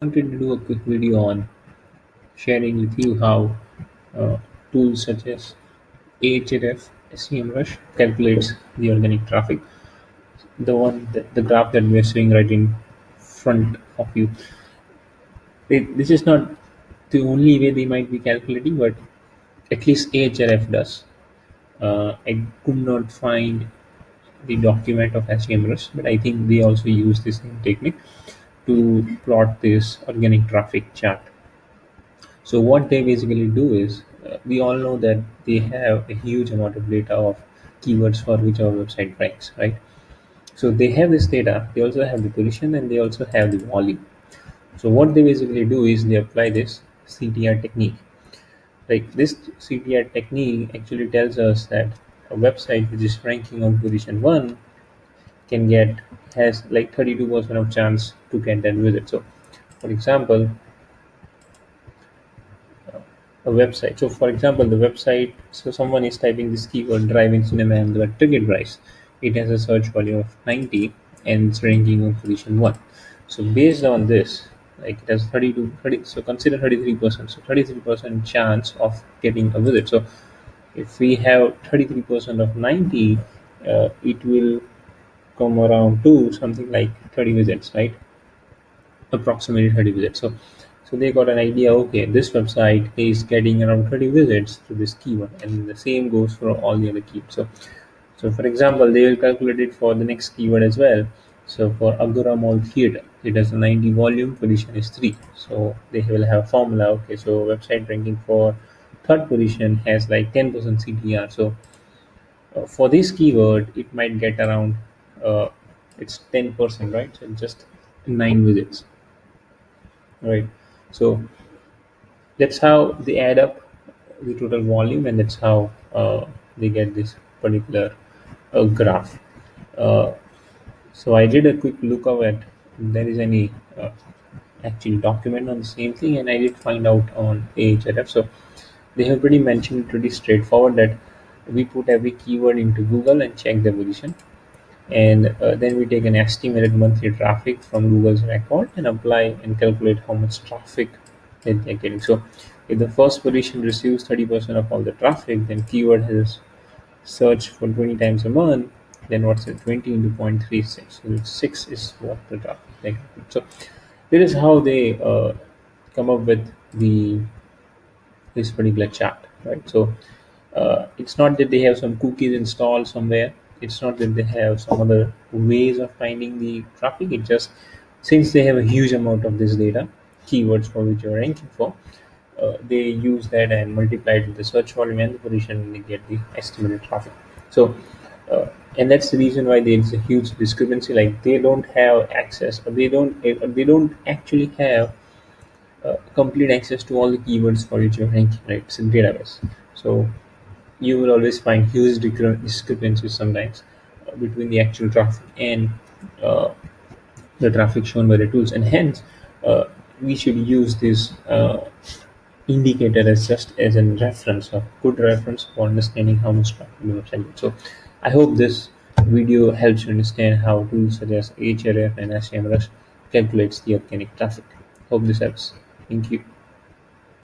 Wanted to do a quick video on sharing with you how uh, tools such as Ahref, SEMRush calculates the organic traffic. The graph that we are seeing right in front of you. This is not the only way they might be calculating, but at least Ahref does. I could not find the document of SEMrush, but I think they also use the same technique to plot this organic traffic chart. So what they basically do is, we all know that they have a huge amount of data of keywords for which our website ranks, right? So they have this data, they also have the position, and they also have the volume. So what they basically do is they apply this CTR technique. Like this CTR technique actually tells us that a website which is ranking on position 1 can get has like 32% of chance to get that visit. So for example, a website. So, for example, the website. So, someone is typing this keyword "drive-in cinema" and the ticket price. It has a search value of 90 and it's ranking on position 1. So, based on this, like it has 30 to 30. So, consider 33%. So, 33% chance of getting a visit. So, if we have 33% of 90, it will come around to something like 30 visits, right? Approximately 30 visits. So they got an idea, okay, this website is getting around 30 visits to this keyword, and the same goes for all the other keywords. So for example, they will calculate it for the next keyword as well. So for Agora Mall Theatre, it has a 90 volume, position is 3. So they will have a formula, okay, so website ranking for third position has like 10% CTR. So for this keyword, it might get around, uh, it's 10%, right? So just 9 visits. Right. So that's how they add up the total volume, and that's how they get this particular graph. Uh, so I did a quick look of it. If there is any actual document on the same thing, and I did find out on Ahref. So they have pretty mentioned pretty straightforward that we put every keyword into Google and check the position, and then we take an estimated monthly traffic from Google's record and apply and calculate how much traffic that they're getting. So if the first position receives 30% of all the traffic, then keyword has searched for 20 times a month, then what's it, 20 into 0.36, so 6 is what the traffic they get. So that is how they come up with the this particular chart, right? So it's not that they have some cookies installed somewhere. It's not that they have some other ways of finding the traffic. It just, since they have a huge amount of this data, keywords for which you're ranking for, they use that and multiply it with the search volume and the position, and they get the estimated traffic. So and that's the reason why there is a huge discrepancy. Like they don't have access, or they don't actually have complete access to all the keywords for which you're ranking, right? It's a database. So you will always find huge discrepancies sometimes between the actual traffic and uh, the traffic shown by the tools, and hence we should use this indicator as just as a reference, a good reference for understanding how much traffic you have sent. So I hope this video helps you understand how tools such as Ahref and SEMrush calculates the organic traffic. Hope this helps. Thank you.